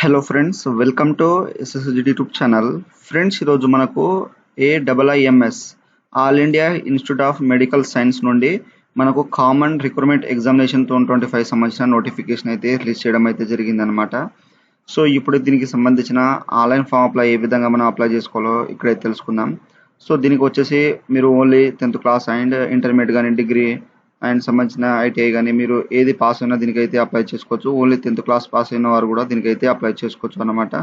Hello friends, welcome to ఎస్ఎస్జిడి YouTube channel. Friends, ఈరోజు మనకు AIIMS all India institute of medical science నుండి మనకు common recruitment examination 2025 సంబంధించిన notification అయితే రిలీజ్ చేయడం అయితే జరిగిందనమాట. సో ఇప్పుడు దీనికి సంబంధించిన ఆన్లైన్ ఫామ్ అప్లై ఏ విధంగా మనం అప్లై చేసుకోవాలో ఇక్కడైతే తెలుసుకుందాం. సో దీనికి వచ్చేసి మీరు only 10th class and intermediate కానీ డిగ్రీ అండ్ సంబంధించిన ఐటీఐ కానీ మీరు ఏది పాస్ అయినా దీనికైతే అప్లై చేసుకోవచ్చు. ఓన్లీ 10th క్లాస్ పాస్ అయిన వారు కూడా దీనికైతే అప్లై చేసుకోవచ్చు అనమాట.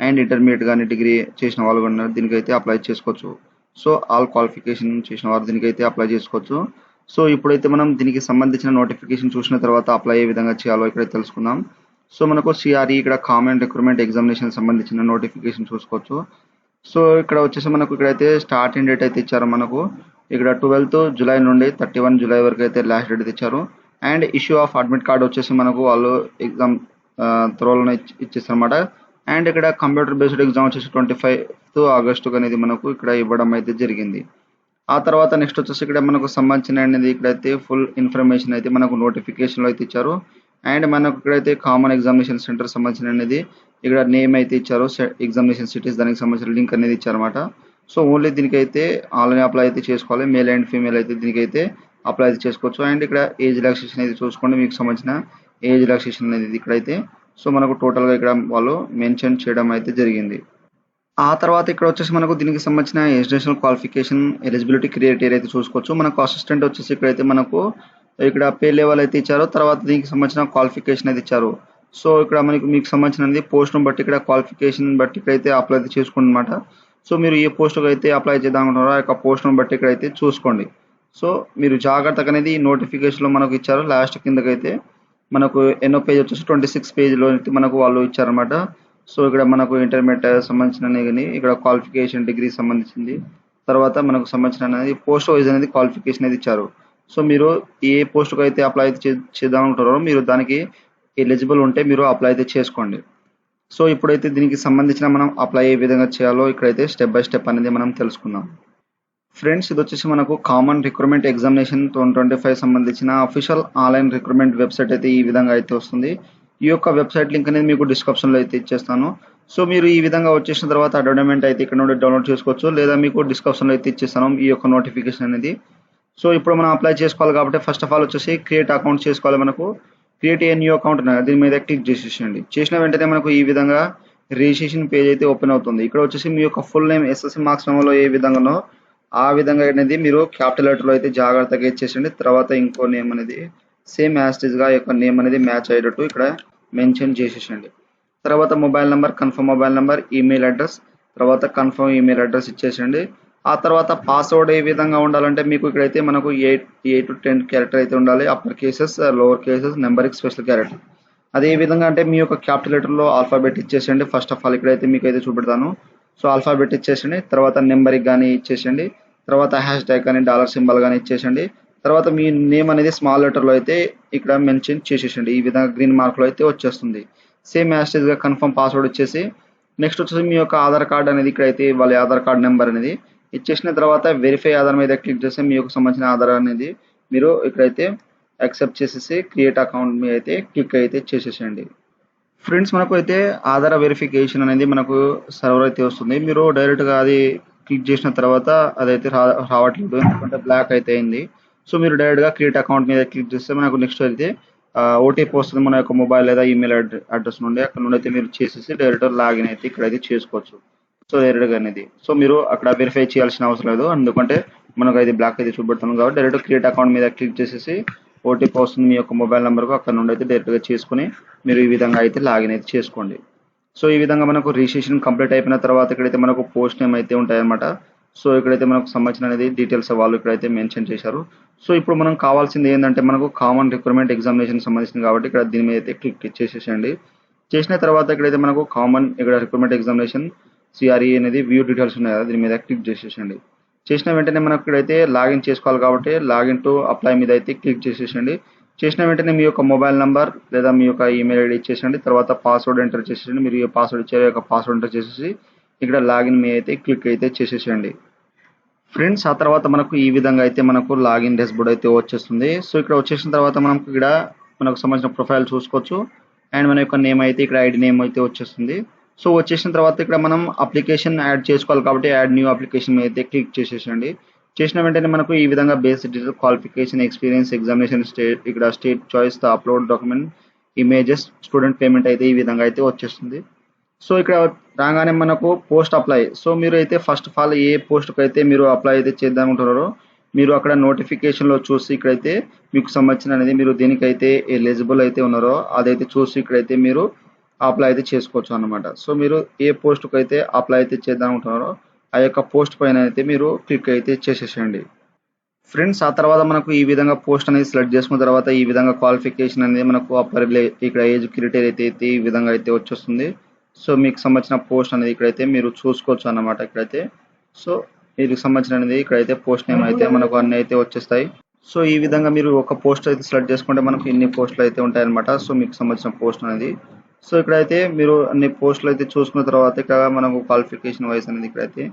అండ్ ఇంటర్మీడియట్ కానీ డిగ్రీ చేసిన వాళ్ళు కూడా దీనికైతే అప్లై చేసుకోవచ్చు. సో ఆల్ క్వాలిఫికేషన్ చేసిన వారు దీనికైతే అప్లై చేసుకోవచ్చు. సో ఇప్పుడైతే మనం దీనికి సంబంధించిన నోటిఫికేషన్ చూసిన తర్వాత అప్లై ఏ విధంగా చేయాలో ఇక్కడైతే తెలుసుకుందాం. సో మనకు CRE ఇక్కడ కామన్ రిక్రూట్మెంట్ ఎగ్జామినేషన్ సంబంధించిన నోటిఫికేషన్ చూసుకోవచ్చు. సో ఇక్కడ వచ్చేసి మనకు ఇక్కడైతే స్టార్టింగ్ డేట్ అయితే ఇచ్చారు. మనకు ఇక్కడ 12th జూలై నుండి 31 జూలై వరకు అయితే లాస్ట్ డేట్ ఇచ్చారు. And issue of admit card వచ్చేసి మనకు వాళ్ళు ఎగ్జామ్ త్రోలోనే ఇచ్చేస్తారు అనమాట. అండ్ ఇక్కడ కంప్యూటర్ బేస్డ్ ఎగ్జామ్ వచ్చేసి 25th ఆగస్టు అనేది మనకు ఇక్కడ ఇవ్వడం అయితే జరిగింది. ఆ తర్వాత నెక్స్ట్ వచ్చేసి ఇక్కడ మనకు సంబంధించిన అనేది ఇక్కడైతే ఫుల్ ఇన్ఫర్మేషన్ అయితే మనకు నోటిఫికేషన్లో అయితే ఇచ్చారు. అండ్ మనకు ఇక్కడైతే కామన్ ఎగ్జామినేషన్ సెంటర్ సంబంధించిన అనేది ఇక్కడ నేమ్ అయితే ఇచ్చారు, ఎగ్జామినేషన్ సిటీస్ దానికి సంబంధించిన లింక్ అనేది ఇచ్చారన్నమాట. సో ఓన్లీ దీనికైతే ఆన్లైన్ అప్లై అయితే చేసుకోవాలి. మేల్ అండ్ ఫీమేల్ అయితే దీనికైతే అప్లై అయితే చేసుకోవచ్చు. అండ్ ఇక్కడ ఏజ్ రిలాక్సేషన్ అయితే చూసుకోండి, మీకు సంబంధించిన ఏజ్ రిలాక్సేషన్ అనేది ఇక్కడైతే సో మనకు టోటల్గా ఇక్కడ వాళ్ళు మెన్షన్ చేయడం అయితే జరిగింది. ఆ తర్వాత ఇక్కడ వచ్చేసి మనకు దీనికి సంబంధించిన ఎడ్యుకేషనల్ క్వాలిఫికేషన్ ఎలిజిబిలిటీ క్రైటీరియా అయితే చూసుకోవచ్చు. మనకు అసిస్టెంట్ వచ్చేసి ఇక్కడైతే మనకు ఇక్కడ పే లెవెల్ అయితే ఇచ్చారు. తర్వాత దీనికి సంబంధించిన క్వాలిఫికేషన్ అయితే ఇచ్చారు. సో ఇక్కడ మీకు సంబంధించినది పోస్ట్ను బట్టి ఇక్కడ క్వాలిఫికేషన్ బట్టి ఇక్కడైతే అప్లై అయితే చేసుకోండి. సో మీరు ఏ పోస్టుకు అయితే అప్లై చేద్దాం అనుకుంటారో ఆ యొక్క పోస్ట్ను బట్టి ఇక్కడైతే చూసుకోండి. సో మీరు జాగ్రత్తగా అనేది నోటిఫికేషన్లో మనకు ఇచ్చారు. లాస్ట్ కిందకైతే మనకు ఎన్నో పేజ్ వచ్చేసి 26 పేజ్లో మనకు వాళ్ళు ఇచ్చారనమాట. సో ఇక్కడ మనకు ఇంటర్మీడియట్ సంబంధించిన కానీ ఇక్కడ క్వాలిఫికేషన్ డిగ్రీ సంబంధించింది, తర్వాత మనకు సంబంధించిన అనేది పోస్ట్ వైజ్ అనేది క్వాలిఫికేషన్ అనేది ఇచ్చారు. సో మీరు ఏ పోస్టుకు అయితే అప్లై అయితే చేద్దాం అనుకుంటారో మీరు దానికి ఎలిజిబుల్ ఉంటే మీరు అప్లై అయితే చేసుకోండి. సో ఇప్పుడైతే దీనికి సంబంధించిన మనం అప్లై ఏ విధంగా చేయాలో ఇక్కడైతే స్టెప్ బై స్టెప్ అనేది మనం తెలుసుకుందాం. ఫ్రెండ్స్, ఇది వచ్చేసి మనకు కామన్ రిక్రూట్మెంట్ ఎగ్జామినేషన్ 2025 సంబంధించిన అఫీషియల్ ఆన్లైన్ రిక్రూట్మెంట్ వెబ్సైట్ అయితే ఈ విధంగా అయితే వస్తుంది. ఈ యొక్క వెబ్సైట్ లింక్ అనేది మీకు డిస్క్రిప్షన్లో అయితే ఇచ్చేస్తాను. సో మీరు ఈ విధంగా వచ్చేసిన తర్వాత అడ్వర్టైజ్మెంట్ అయితే ఇక్కడ నుండి డౌన్లోడ్ చేసుకోవచ్చు, లేదా మీకు డిస్క్రిప్షన్లో అయితే ఇచ్చేస్తాను ఈ యొక్క నోటిఫికేషన్ అనేది. సో ఇప్పుడు మనం అప్లై చేసుకోవాలి కాబట్టి ఫస్ట్ ఆఫ్ ఆల్ వచ్చేసి క్రియేట్ అకౌంట్ చేసుకోవాలి. మనకు క్రియేట్ ఏ న్యూ అకౌంట్ దీని మీద క్లిక్ చేసేయండి. చేసిన వెంటనే మనకు ఈ విధంగా రిజిస్ట్రేషన్ పేజ్ అయితే ఓపెన్ అవుతుంది. ఇక్కడ వచ్చేసి మీ యొక్క ఫుల్ నేమ్ SSC మార్క్స్ మెమోలో ఏ విధంగానో ఆ విధంగా అనేది మీరు క్యాపిటల్ లెటర్లో అయితే జాగ్రత్తగా ఇచ్చేసండి. తర్వాత ఇంకో నేమ్ అనేది సేమ్ యాస్టిజ్గా యొక్క నేమ్ అనేది మ్యాచ్ అయ్యేటట్టు ఇక్కడ మెన్షన్ చేసేసండి. తర్వాత mobile number, confirm mobile number, email address, తర్వాత కన్ఫర్మ్ ఈమెయిల్ అడ్రస్ ఇచ్చేసండి. ఆ తర్వాత పాస్వర్డ్ ఏ విధంగా ఉండాలంటే మీకు ఇక్కడైతే మనకు 8 to 10 క్యారెక్టర్ అయితే ఉండాలి. Upper cases, lower cases, numbering, special character. అదే విధంగా అంటే మీ యొక్క క్యాపిటల్ లెటర్లో ఆల్ఫాబెట్ ఇచ్చేసండి. ఫస్ట్ ఆఫ్ ఆల్ ఇక్కడైతే మీకు అయితే చూపెడతాను. సో ఆల్ఫాబెట్ ఇచ్చేసండి, తర్వాత నెంబరింగ్ కానీ ఇచ్చేసండి, తర్వాత హ్యాష్ ట్యాగ్ కానీ డాలర్ సింబల్ కానీ ఇచ్చేసండి. తర్వాత మీ నేమ్ అనేది స్మాల్ లెటర్లో అయితే ఇక్కడ మెన్షన్ చేసేసండి. ఈ విధంగా గ్రీన్ మార్క్లో అయితే వచ్చేస్తుంది. సేమ్ యాస్టేజ్గా కన్ఫర్మ్ పాస్వర్డ్ ఇచ్చేసి నెక్స్ట్ వచ్చేసి మీ యొక్క ఆధార్ కార్డ్ అనేది ఇక్కడైతే వాళ్ళ ఆధార్ కార్డ్ నెంబర్ అనేది ఇచ్చేసిన తర్వాత వెరిఫై ఆధార్ మీద క్లిక్ చేస్తే మీ యొక్క సంబంధించిన ఆధార్ అనేది మీరు ఇక్కడైతే యాక్సెప్ట్ చేసేసి క్రియేట్ అకౌంట్ మీద అయితే క్లిక్ అయితే చేసేసేయండి. ఫ్రెండ్స్, మనకు అయితే ఆధార్ వెరిఫికేషన్ అనేది మనకు సర్వర్ అయితే వస్తుంది. మీరు డైరెక్ట్గా అది క్లిక్ చేసిన తర్వాత అదైతే రావట్లేదు, ఎందుకంటే బ్లాక్ అయితే అయింది. సో మీరు డైరెక్ట్గా క్రియేట్ అకౌంట్ మీద క్లిక్ చేస్తే మనకు నెక్స్ట్ అయితే OTP వస్తుంది మన యొక్క మొబైల్ లేదా ఈమెయిల్ అడ్రస్ నుండి. అక్కడ నుండి అయితే మీరు చేసేసి డైరెక్ట్ లాగిన్ అయితే ఇక్కడైతే చేసుకోవచ్చు. సో డైరెక్ట్గా అనేది సో మీరు అక్కడ వెరిఫై చేయాల్సిన అవసరం లేదు, ఎందుకంటే మనకు అయితే బ్లాక్ అయితే చూపెడుతున్నాం కాబట్టి డైరెక్ట్ క్రియేట్ అకౌంట్ మీద క్లిక్ చేసేసి OTP వస్తుంది మీ యొక్క మొబైల్ నెంబర్కు, అక్కడ నుండి అయితే డైరెక్ట్గా చేసుకుని మీరు ఈ విధంగా అయితే లాగిన్ అయితే చేసుకోండి. సో ఈ విధంగా మనకు రిజిస్ట్రేషన్ కంప్లీట్ అయిపోయిన తర్వాత ఇక్కడైతే మనకు పోస్ట్ నేమ్ అయితే ఉంటాయన్నమాట. సో ఇక్కడైతే మనకు సంబంధించిన అనేది డీటెయిల్స్ వాళ్ళు ఇక్కడైతే మెన్షన్ చేశారు. సో ఇప్పుడు మనం కావాల్సింది ఏంటంటే మనకు కామన్ రిక్రూట్మెంట్ ఎగ్జామినేషన్ సంబంధించింది కాబట్టి ఇక్కడ దీని మీద అయితే క్లిక్ చేసేసేయండి. చేసిన తర్వాత ఇక్కడైతే మనకు కామన్ ఇక్కడ రిక్రూట్మెంట్ ఎగ్జామినేషన్ CRE అనేది వ్యూ డీటెయిల్స్ ఉన్నాయి కదా, దీని మీద క్లిక్ చేసేసండి. చేసిన వెంటనే మనకు ఇక్కడైతే లాగిన్ చేసుకోవాలి కాబట్టి లాగిన్ టు అప్లై మీద అయితే క్లిక్ చేసేసండి. చేసిన వెంటనే మీ యొక్క మొబైల్ నెంబర్ లేదా మీ యొక్క ఈమెయిల్ ఐడి ఇచ్చేసండి. తర్వాత పాస్వర్డ్ ఎంటర్ చేసేసండి. మీరు ఏ పాస్వర్డ్ ఇచ్చారో యొక్క పాస్వర్డ్ ఎంటర్ చేసేసి ఇక్కడ లాగిన్ మీద అయితే క్లిక్ అయితే చేసేసండి. ఫ్రెండ్స్, ఆ తర్వాత మనకు ఈ విధంగా అయితే మనకు లాగిన్ డాష్బోర్డ్ అయితే వచ్చేస్తుంది. సో ఇక్కడ వచ్చేసిన తర్వాత మనకు ఇక్కడ మనకు సంబంధించిన ప్రొఫైల్ చూసుకోవచ్చు. అండ్ మన యొక్క నేమ్ అయితే ఇక్కడ ఐడి నేమ్ అయితే వచ్చేస్తుంది. సో వచ్చేసిన తర్వాత ఇక్కడ మనం అప్లికేషన్ యాడ్ చేసుకోవాలి కాబట్టి యాడ్ న్యూ అప్లికేషన్ అయితే క్లిక్ చేసేసండి. చేసిన వెంటనే మనకు ఈ విధంగా basic detail, qualification, experience, examination state, ఇక్కడ state choice, the upload document, images, student payment అయితే ఈ విధంగా అయితే వచ్చేస్తుంది. సో ఇక్కడ రాగానే మనకు పోస్ట్ అప్లై. సో మీరు అయితే ఫస్ట్ ఆఫ్ ఆల్ ఏ పోస్ట్కి అయితే మీరు అప్లై అయితే చేద్దాం అనుకుంటున్నారో మీరు అక్కడ నోటిఫికేషన్లో చూసి ఇక్కడైతే మీకు సంబంధించిన అనేది మీరు దేనికైతే ఎలిజిబుల్ అయితే ఉన్నారో అదైతే చూసి ఇక్కడైతే మీరు అప్లై అయితే చేసుకోవచ్చు అన్నమాట. సో మీరు ఏ పోస్ట్కి అయితే అప్లై అయితే చేద్దాం అనుకుంటున్నారో ఆ యొక్క పోస్ట్ పైన అయితే మీరు క్లిక్ అయితే చేసేసేయండి. ఫ్రెండ్స్ ఆ తర్వాత మనకు ఈ విధంగా పోస్ట్ అనేది సెలెక్ట్ చేసుకున్న తర్వాత ఈ విధంగా క్వాలిఫికేషన్ అనేది మనకు అప్పర్ ఇక్కడ ఏజ్ క్రైటీరియా అయితే ఈ విధంగా అయితే వచ్చేస్తుంది. సో మీకు సంబంధించిన పోస్ట్ అనేది ఇక్కడైతే మీరు చూసుకోవచ్చు అన్నమాట. ఇక్కడైతే సో వీటికి సంబంధించిన అనేది ఇక్కడైతే పోస్ట్ నేమ్ అయితే మనకు అన్ని అయితే వచ్చేస్తాయి. సో ఈ విధంగా మీరు ఒక పోస్ట్ అయితే సెలెక్ట్ చేసుకుంటే మనకు ఇన్ని పోస్టులు అయితే ఉంటాయి అనమాట. సో మీకు సంబంధించిన పోస్ట్ అనేది సో ఇక్కడైతే మీరు అన్ని పోస్టులు అయితే చూసుకున్న తర్వాత ఇక్కడ మనకు క్వాలిఫికేషన్ వైజ్ అనేది ఇక్కడైతే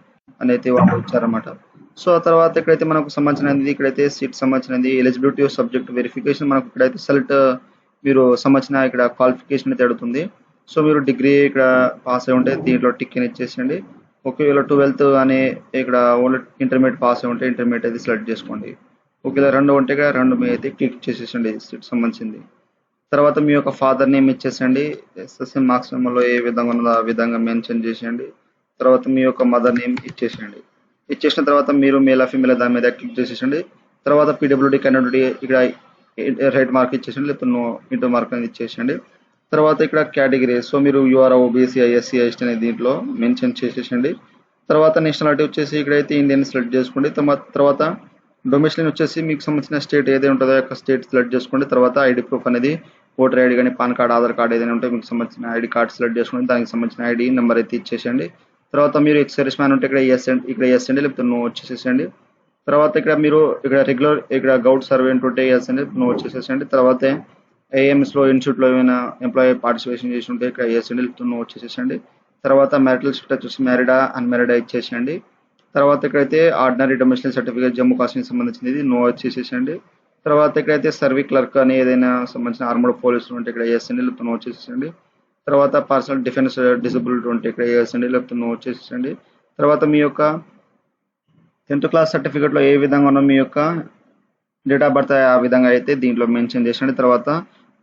అనేది వాళ్ళు ఇచ్చారన్నమాట. సో ఆ తర్వాత ఇక్కడైతే మనకు సంబంధించినది ఇక్కడైతే సీట్ సంబంధించినది ఎలిజిబిలిటీ ఆఫ్ సబ్జెక్ట్ వెరిఫికేషన్ మనకు ఇక్కడైతే సెలెక్ట్ మీరు సంబంధించిన ఇక్కడ క్వాలిఫికేషన్ అయితే అడుగుతుంది. సో మీరు డిగ్రీ ఇక్కడ పాస్ అయి ఉంటే దీంట్లో టిక్ అని ఇచ్చేసండి. ఒకవేళ 12th అనే ఇక్కడ ఓన్లీ ఇంటర్మీడియట్ పాస్ అయి ఉంటే ఇంటర్మీడియట్ అయితే సెలెక్ట్ చేసుకోండి. ఒకవేళ 2 ఉంటే ఇక్కడ 2 మీద అయితే క్లిక్ చేసేసండి సీట్ సంబంధించింది. తర్వాత మీ యొక్క ఫాదర్ నేమ్ ఇచ్చేసండి. ఎస్ఎస్సి మార్క్స్ మెమోలో ఏ విధంగా ఉన్నదో ఆ విధంగా మెన్షన్ చేసేయండి. తర్వాత మీ యొక్క మదర్ నేమ్ ఇచ్చేసేయండి. ఇచ్చేసిన తర్వాత మీరు మేల్ ఫీమేల్ దాని మీద క్లిక్ చేసేసండి. తర్వాత పీడబ్ల్యూడీ క్యాండిడేట్ ఇక్కడ రైట్ మార్క్ ఇచ్చేసండి, లేకపోతే నో ఇంటూ మార్క్ అనేది ఇచ్చేసండి. తర్వాత ఇక్కడ కేటగిరీ సో మీరు యూఆర్ ఓబీసీ ఎస్సీ ఎస్టీ అనేది దీంట్లో మెన్షన్ చేసేసండి. తర్వాత నేషనాలిటీ వచ్చేసి ఇక్కడైతే ఇండియన్ సెలెక్ట్ చేసుకోండి. తర్వాత డొమిసిలిన్ వచ్చేసి మీకు సంబంధించిన స్టేట్ ఏదైతే ఉంటుందో యొక్క స్టేట్ సెలెక్ట్ చేసుకోండి. తర్వాత ఐడి ప్రూఫ్ అనేది ఓటర్ ఐడి కానీ పాన్ కార్డ్ ఆధార్ కార్డ్ ఏదైనా ఉంటే మీకు సంబంధించిన ఐడి కార్డ్ సెలెక్ట్ చేసుకోండి. దానికి సంబంధించిన ఐడి నెంబర్ అయితే ఇచ్చేసేయండి. తర్వాత మీరు ఎక్స్ మ్యాన్ ఉంటే ఇక్కడ ఎస్ అండి లేకపోతే నో వచ్చేసేసండి. తర్వాత ఇక్కడ మీరు ఇక్కడ రెగ్యులర్ ఇక్కడ గౌట్ సర్వెంట్ ఉంటే ఎస్ అండి నో వచ్చేసేసండి. తర్వాత ఏఎంఎస్లో ఇన్స్టిట్యూట్లో ఏమైనా ఎంప్లాయీ పార్టిసిపేషన్ చేసి ఉంటే ఇక్కడ ఎస్ అండి లేకపోతే నో వచ్చేసేసండి. తర్వాత మ్యారిటల్ స్టేటస్ వచ్చేసి మ్యారీడా అన్మ్యారీడా ఇచ్చేసేయండి. తర్వాత ఇక్కడైతే ordinary domicile certificate Jammu Kashmir సంబంధించింది నో వచ్చేసేసండి. తర్వాత ఇక్కడైతే సర్వీ క్లర్క్ అని ఏదైనా సంబంధించిన ఆర్మడ్ పోలీసులు ఉంటే ఇక్కడ ఎస్ అండి లేకపోతే నో వచ్చేసేసండి. తర్వాత పర్సనల్ డిఫెన్స్ డిసబిలిటీ ఉంటే ఇక్కడ ఎస్ అండి లేకపోతే నో వచ్చేసేసండి. తర్వాత మీ యొక్క 10th క్లాస్ సర్టిఫికేట్లో ఏ విధంగా ఉన్నో మీ యొక్క డేట్ ఆఫ్ బర్త్ ఆ విధంగా అయితే దీంట్లో మెన్షన్ చేసండి. తర్వాత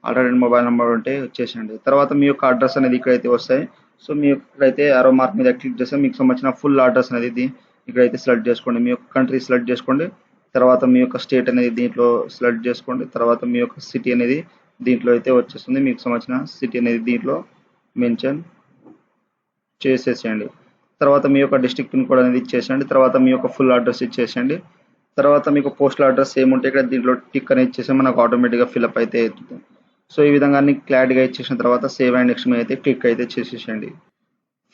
ఆల్రెడీ మొబైల్ నెంబర్ ఉంటే వచ్చేసండి. తర్వాత మీ యొక్క అడ్రస్ అనేది ఇక్కడైతే వస్తాయి. సో మీ ఇక్కడైతే ఆరో మార్క్ మీద క్లిక్ చేస్తే మీకు సంబంధించిన ఫుల్ అడ్రస్ అనేది ఇక్కడైతే సెలెక్ట్ చేసుకోండి. మీ యొక్క కంట్రీ సెలెక్ట్ చేసుకోండి. తర్వాత మీ యొక్క స్టేట్ అనేది దీంట్లో సెలెక్ట్ చేసుకోండి. తర్వాత మీ యొక్క సిటీ అనేది దీంట్లో అయితే వచ్చేస్తుంది. మీకు సంబంధించిన సిటీ అనేది దీంట్లో మెన్షన్ చేసేసేయండి. తర్వాత మీ యొక్క డిస్ట్రిక్ట్ పిన్ కోడ్ అనేది ఇచ్చేసేయండి. తర్వాత మీ యొక్క ఫుల్ అడ్రస్ ఇచ్చేసేయండి. తర్వాత మీకు పోస్టల్ అడ్రస్ ఏముంటే ఇక్కడ దీంట్లో టిక్ అనేది ఇచ్చేసి మనకు ఆటోమేటిక్గా ఫిల్అప్ అయితే అవుతుంది. సో ఈ విధంగా అన్ని క్లారిటీగా ఇచ్చేసిన తర్వాత సేవ్ అండ్ నెక్స్ట్ మీద అయితే క్లిక్ అయితే చేసేసేయండి.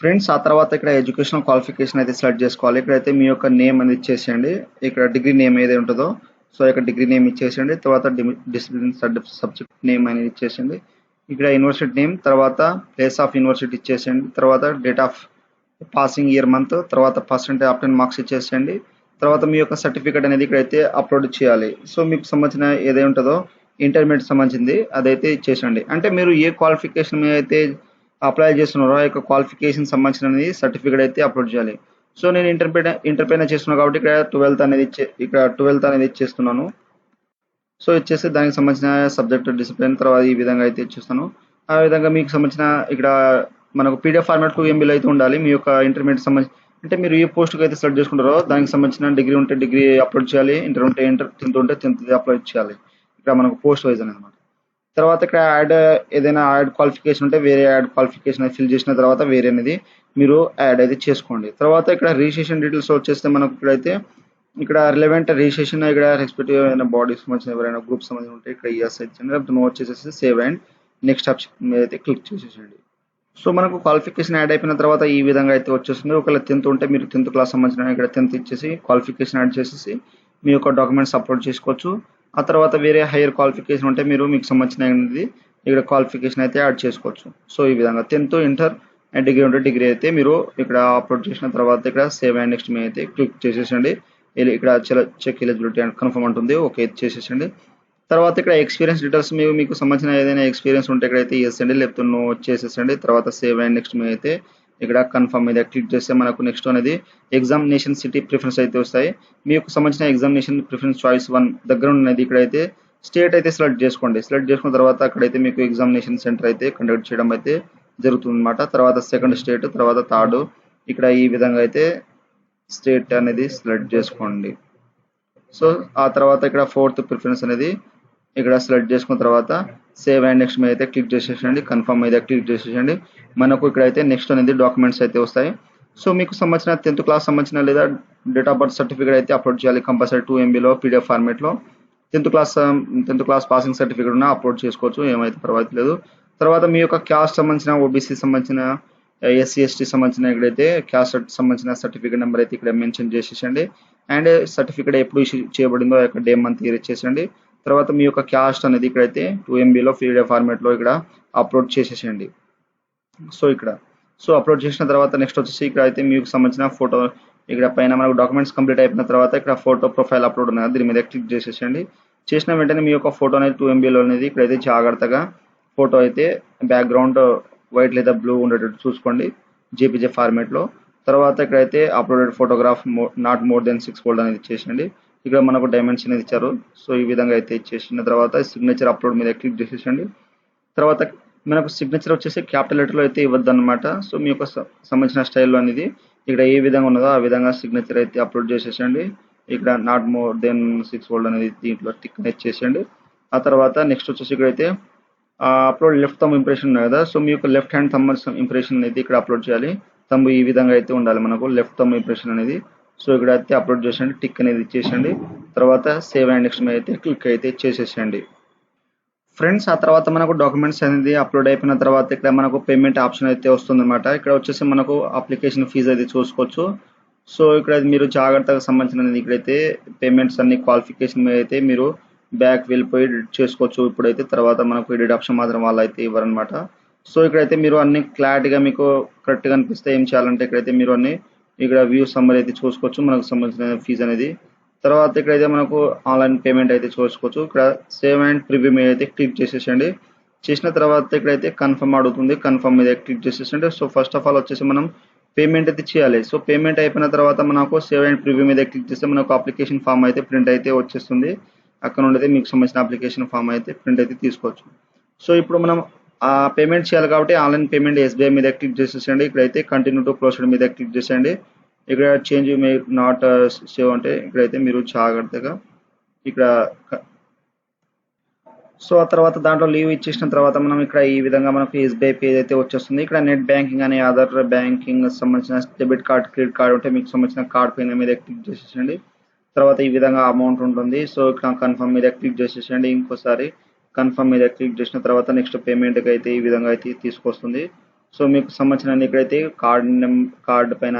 ఫ్రెండ్స్ ఆ తర్వాత ఇక్కడ ఎడ్యుకేషనల్ క్వాలిఫికేషన్ అయితే సెలెక్ట్ చేసుకోవాలి. ఇక్కడైతే మీ యొక్క నేమ్ అనేది ఇచ్చేసేయండి. ఇక్కడ డిగ్రీ నేమ్ ఏదైతే ఉంటుందో సో ఇక్కడ డిగ్రీ నేమ్ ఇచ్చేసేయండి. తర్వాత డిసిప్లిన్ సబ్జెక్ట్ నేమ్ అనేది ఇచ్చేసేయండి. ఇక్కడ యూనివర్సిటీ నేమ్, తర్వాత ప్లేస్ ఆఫ్ యూనివర్సిటీ ఇచ్చేసేయండి. తర్వాత date of passing year month, తర్వాత పర్సెంటేజ్ ఆఫ్టర్ మార్క్స్ ఇచ్చేసేయండి. తర్వాత మీ యొక్క సర్టిఫికేట్ అనేది ఇక్కడైతే అప్లోడ్ చేయాలి. సో మీకు సంబంధించిన ఏదైతే ఉంటుందో ఇంటర్మీడియట్ సంబంధించింది అదైతే ఇచ్చేసండి. అంటే మీరు ఏ క్వాలిఫికేషన్ మీద అయితే అప్లై చేస్తున్నారో ఆ యొక్క క్వాలిఫికేషన్ సంబంధించిన సర్టిఫికేట్ అయితే అప్లోడ్ చేయాలి. సో నేను ఇంటర్ పైన చేస్తున్నాను కాబట్టి ఇక్కడ 12th అనేది ఇచ్చేస్తున్నాను. సో ఇచ్చేసి దానికి సంబంధించిన సబ్జెక్ట్ డిసిప్లిన్ తర్వాత ఈ విధంగా అయితే ఇచ్చేస్తాను. ఆ విధంగా మీకు సంబంధించిన ఇక్కడ మనకు పీడిఎఫ్ ఫార్మాట్ 2 MB అయితే ఉండాలి. మీ యొక్క ఇంటర్మీడియట్ సంబంధించి అంటే మీరు ఏ పోస్ట్కి అయితే సెలెక్ట్ చేసుకుంటారో దానికి సంబంధించిన డిగ్రీ ఉంటే డిగ్రీ అప్లోడ్ చేయాలి, ఇంటర్ ఉంటే ఇంటర్, 10th ఉంటే 10th అప్లోడ్ చేయాలి. ఇక్కడ మనకు పోస్ట్ వైజ్ అనమాట. తర్వాత ఇక్కడ ఏదైనా యాడ్ క్వాలిఫికేషన్ ఉంటే వేరే యాడ్ క్వాలిఫికేషన్ ఫిల్ చేసిన తర్వాత వేరే అనేది మీరు యాడ్ అయితే చేసుకోండి. తర్వాత ఇక్కడ రిజిస్ట్రేషన్ డీటెయిల్స్ వచ్చేస్తే మనకు ఇక్కడైతే ఇక్కడ రిలవెంట్ రిజిస్ట్రేషన్ ఇక్కడ రెస్పెక్టివ్ అయిన బాడీకి సంబంధించిన ఎవరైనా గ్రూప్ సంబంధించి ఉంటే ఇక్కడ ఎస్ ఇచ్చండి, లేకపోతే నో వచ్చేసేసి సేవ్ అండ్ నెక్స్ట్ ఆప్షన్ మీద అయితే క్లిక్ చేసేసండి. సో మనకు క్వాలిఫికేషన్ యాడ్ అయిపోయిన తర్వాత ఈ విధంగా అయితే వచ్చేస్తుంది. ఒకవేళ 10th ఉంటే మీరు 10th క్లాస్ సంబంధించిన ఇక్కడ 10th ఇచ్చేసి క్వాలిఫికేషన్ యాడ్ చేసేసి మీ యొక్క డాక్యుమెంట్స్ అప్లోడ్ చేసుకోవచ్చు. ఆ తర్వాత వేరే హైయర్ క్వాలిఫికేషన్ ఉంటే మీరు మీకు సంబంధించిన అనేది ఇక్కడ క్వాలిఫికేషన్ అయితే యాడ్ చేసుకోవచ్చు. సో ఈ విధంగా 10th, ఇంటర్ అండ్ డిగ్రీ ఉంటే డిగ్రీ అయితే మీరు ఇక్కడ అప్లోడ్ చేసిన తర్వాత ఇక్కడ సేవ్ అండ్ నెక్స్ట్ మీద అయితే క్లిక్ చేసేసండి. ఇక్కడ చెక్ ఎలిజిబిలిటీ అండ్ కన్ఫర్మ్ ఉంటుంది, ఓకే చేసేసండి. తర్వాత ఇక్కడ ఎక్స్పీరియన్స్ డీటెయిల్స్ మీకు సంబంధించిన ఏదైనా ఎక్స్పీరియన్స్ ఉంటే ఇక్కడైతే ఎస్ అండి, లేకపోతే నో చేసేసండి. తర్వాత సేవ్ అండ్ నెక్స్ట్ మీద అయితే ఇక్కడ కన్ఫర్మ్ మీద క్లిక్ చేస్తే మనకు నెక్స్ట్ అనేది ఎగ్జామినేషన్ సిటీ ప్రిఫరెన్స్ అయితే వస్తాయి. మీకు సంబంధించిన ఎగ్జామినేషన్ ప్రిఫరెన్స్ చాయిస్ 1 దగ్గర ఉన్నది ఇక్కడైతే స్టేట్ అయితే సెలెక్ట్ చేసుకోండి. సెలెక్ట్ చేసుకున్న తర్వాత అక్కడైతే మీకు ఎగ్జామినేషన్ సెంటర్ అయితే కండక్ట్ చేయడం అయితే జరుగుతుంది అనమాట. తర్వాత సెకండ్ స్టేట్, తర్వాత థర్డ్, ఇక్కడ ఈ విధంగా అయితే స్టేట్ అనేది సెలెక్ట్ చేసుకోండి. సో ఆ తర్వాత ఇక్కడ ఫోర్త్ ప్రిఫరెన్స్ అనేది ఇక్కడ సెలెక్ట్ చేసుకున్న తర్వాత సేవ్ అండ్ నెక్స్ట్ మీద అయితే క్లిక్ చేసేసండి. కన్ఫర్మ్ మీద క్లిక్ చేసేసండి. మనకు ఇక్కడైతే నెక్స్ట్ అనేది డాక్యుమెంట్స్ అయితే వస్తాయి. సో మీకు సంబంధించిన 10th క్లాస్ సంబంధించిన లేదా డేట్ ఆఫ్ బర్త్ సర్టిఫికేట్ అయితే అప్లోడ్ చేయాలి compulsory 2 MBలో PDF ఫార్మేట్లో. 10th class passing certificate ఉన్న అప్లోడ్ చేసుకోవచ్చు, ఏమైతే పర్వాలేదు. తర్వాత మీ యొక్క క్యాస్ట్ సంబంధించిన, ఓబీసీ సంబంధించిన, SC ST సంబంధించిన ఇక్కడైతే క్యాస్ట్ సంబంధించిన సర్టిఫికేట్ నెంబర్ అయితే ఇక్కడ మెన్షన్ చేసేసండి. అండ్ సర్టిఫికేట్ ఎప్పుడు ఇష్యూ చేయబడిందో ఇక్కడ డే మంత్ ఇయర్ ఇచ్చేసండి. తర్వాత మీ యొక్క క్యాస్ట్ అనేది ఇక్కడైతే 2 MBలో PDF ఫార్మేట్లో ఇక్కడ అప్లోడ్ చేసేసండి. సో అప్లోడ్ చేసిన తర్వాత నెక్స్ట్ వచ్చేసి ఇక్కడ అయితే మీకు సంబంధించిన ఫోటో ఇక్కడ పైన మనకు డాక్యుమెంట్స్ కంప్లీట్ అయిపోయిన తర్వాత ఇక్కడ ఫోటో ప్రొఫైల్ అప్లోడ్ ఉన్నది, దీని మీద క్లిక్ చేసేసండి. చేసిన వెంటనే మీ యొక్క ఫోటో అనేది 2 MBలో అనేది ఇక్కడైతే జాగ్రత్తగా ఫోటో అయితే బ్యాక్గ్రౌండ్ వైట్ లేదా బ్లూ ఉండేటట్టు చూసుకోండి JPG ఫార్మేట్లో. తర్వాత ఇక్కడైతే uploaded photograph not more than 6 fold అనేది ఇచ్చేసండి. ఇక్కడ మనకు డైమెన్షన్ అనేది ఇచ్చారు. సో ఈ విధంగా అయితే ఇచ్చేసిన తర్వాత సిగ్నేచర్ అప్లోడ్ మీద క్లిక్ చేసేసండి. తర్వాత మనకు సిగ్నేచర్ వచ్చేసి క్యాపిటల్ లెటర్లో అయితే ఇవ్వద్దు అనమాట. సో మీ యొక్క సంబంధించిన స్టైల్లో అనేది ఇక్కడ ఏ విధంగా ఉన్నదో ఆ విధంగా సిగ్నేచర్ అయితే అప్లోడ్ చేసేసండి. ఇక్కడ నాట్ మోర్ దెన్ 6 ఫోల్డ్ అనేది దీంట్లో టిక్ అనేది చేసేయండి. ఆ తర్వాత నెక్స్ట్ వచ్చేసి ఇక్కడైతే అప్లోడ్ లెఫ్ట్ థంబ్ ఇంప్రెషన్ ఉంది కదా, సో మీ యొక్క లెఫ్ట్ హ్యాండ్ థంబ్ ఇంప్రెషన్ అయితే ఇక్కడ అప్లోడ్ చేయాలి. థంబ్ ఈ విధంగా అయితే ఉండాలి మనకు లెఫ్ట్ థంబ్ ఇంప్రెషన్ అనేది. సో ఇక్కడ అయితే అప్లోడ్ చేసేయండి, టిక్ అనేది ఇచ్చేసండి. తర్వాత సేవ్ అండ్ నెక్స్ట్ మీద అయితే క్లిక్ అయితే చేసేసండి. ఫ్రెండ్స్ ఆ తర్వాత మనకు డాక్యుమెంట్స్ అనేది అప్లోడ్ అయిపోయిన తర్వాత ఇక్కడ మనకు పేమెంట్ ఆప్షన్ అయితే వస్తుంది అనమాట. ఇక్కడ వచ్చేసి మనకు అప్లికేషన్ ఫీజు అయితే చూసుకోవచ్చు. సో ఇక్కడ మీరు జాగ్రత్తగా సంబంధించినది ఇక్కడైతే పేమెంట్స్ అన్ని క్వాలిఫికేషన్ మీద అయితే మీరు బ్యాక్ వెళ్ళిపోయి ఎడిట్ చేసుకోవచ్చు ఇప్పుడైతే. తర్వాత మనకు ఎడిట్ ఆప్షన్ మాత్రం వాళ్ళు అయితే ఇవ్వరనమాట. సో ఇక్కడైతే మీరు అన్ని క్లారిటీగా మీకు కరెక్ట్గా అనిపిస్తే ఏం చేయాలంటే ఇక్కడైతే మీరు అన్ని ఇక్కడ వ్యూ సమ్మర్ అయితే చూసుకోవచ్చు మనకు సంబంధించిన ఫీజు అనేది. తర్వాత ఇక్కడైతే మనకు ఆన్లైన్ పేమెంట్ అయితే చూసుకోవచ్చు. ఇక్కడ సేవ్ అండ్ ప్రివ్యూ మీద అయితే క్లిక్ చేసేసండి. చేసిన తర్వాత ఇక్కడైతే కన్ఫర్మ్ అడుగుతుంది, కన్ఫర్మ్ మీద క్లిక్ చేసేసండి. సో ఫస్ట్ ఆఫ్ ఆల్ వచ్చేసి మనం పేమెంట్ అయితే చేయాలి. సో పేమెంట్ అయిపోయిన తర్వాత మనకు సేవ్ అండ్ ప్రివ్యూ మీద క్లిక్ చేస్తే మనకు అప్లికేషన్ ఫామ్ అయితే ప్రింట్ అయితే వచ్చేస్తుంది. అక్కడ నుండి అయితే మీకు సంబంధించిన అప్లికేషన్ ఫామ్ అయితే ప్రింట్ అయితే తీసుకోవచ్చు. సో ఇప్పుడు మనం పేమెంట్ చేయాలి కాబట్టి ఆన్లైన్ పేమెంట్ SBI మీద క్లిక్ చేసేసండి. ఇక్కడైతే కంటిన్యూ టు ప్రొసీడ్ మీద క్లిక్ చేసేయండి. ఇక్కడ చేంజ్ మే నాట్ సేవ్ అంటే ఇక్కడైతే మీరు జాగ్రత్తగా ఇక్కడ సో ఆ తర్వాత దాంట్లో లీవ్ ఇచ్చేసిన తర్వాత మనం ఇక్కడ ఈ విధంగా మనకు SBI పేజ్ అయితే వచ్చేస్తుంది. ఇక్కడ నెట్ బ్యాంకింగ్ అనే అదర్ బ్యాంకింగ్ సంబంధించిన డెబిట్ కార్డ్, క్రెడిట్ కార్డ్ ఉంటే మీకు సంబంధించిన కార్డ్ పైన మీద క్లిక్ చేసేసండి. తర్వాత ఈ విధంగా అమౌంట్ ఉంటుంది. సో ఇక్కడ కన్ఫర్మ్ మీద క్లిక్ చేసేసండి. ఇంకోసారి కన్ఫర్మ్ మీద క్లిక్ చేసిన తర్వాత నెక్స్ట్ పేమెంట్కి అయితే ఈ విధంగా అయితే తీసుకొస్తుంది. సో మీకు సంబంధించిన ఇక్కడైతే కార్డ్ పైన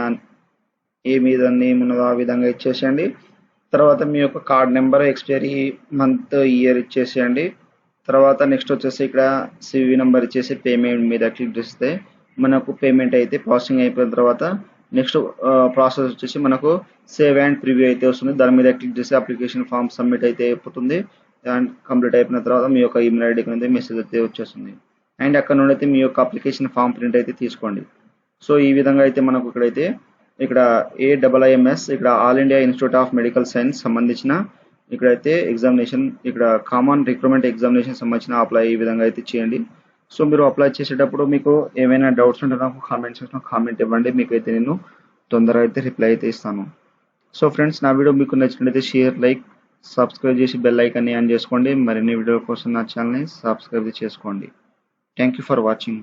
ఏ మీద నేమ్ ఉన్నదో ఆ విధంగా ఇచ్చేసేయండి. తర్వాత మీ యొక్క card number, expiry month, year ఇచ్చేసేయండి. తర్వాత నెక్స్ట్ వచ్చేసి ఇక్కడ CVV నెంబర్ ఇచ్చేసి పేమెంట్ మీద క్లిక్ చేస్తే మనకు పేమెంట్ అయితే ప్రాసెసింగ్ అయిపోయిన తర్వాత నెక్స్ట్ ప్రాసెస్ వచ్చేసి మనకు సేవ్ అండ్ ప్రివ్యూ అయితే వస్తుంది. దాని మీద క్లిక్ చేసి అప్లికేషన్ ఫామ్ సబ్మిట్ అయితే అయిపోతుంది. అండ్ కంప్లీట్ అయిపోయిన తర్వాత మీ యొక్క ఈమెయిల్ ఐడికి అయితే మెసేజ్ అయితే వచ్చేస్తుంది. అండ్ అక్కడ నుండి అయితే మీ యొక్క అప్లికేషన్ ఫామ్ ప్రింట్ అయితే తీసుకోండి. సో ఈ విధంగా అయితే మనకు ఇక్కడైతే ఇక్కడ AIIMS ఇక్కడ all India institute of medical science సంబంధించిన ఇక్కడైతే ఎగ్జామినేషన్ ఇక్కడ కామన్ రిక్రూట్మెంట్ ఎగ్జామినేషన్ సంబంధించిన అప్లై ఈ విధంగా అయితే చేయండి. సో మీరు అప్లై చేసేటప్పుడు మీకు ఏమైనా డౌట్స్ ఉంటే నాకు కామెంట్ సెక్షన్లో కామెంట్ ఇవ్వండి, మీకైతే నేను తొందరగా అయితే రిప్లై అయితే ఇస్తాను. సో ఫ్రెండ్స్ నా వీడియో మీకు నచ్చినట్లయితే షేర్, లైక్, సబ్స్క్రైబ్ చేసి బెల్ ఐకాన్ని ఆన్ చేసుకోండి. మరిన్ని వీడియోల కోసం నా ఛానల్ని సబ్స్క్రైబ్ చేసుకోండి. Thank you for watching.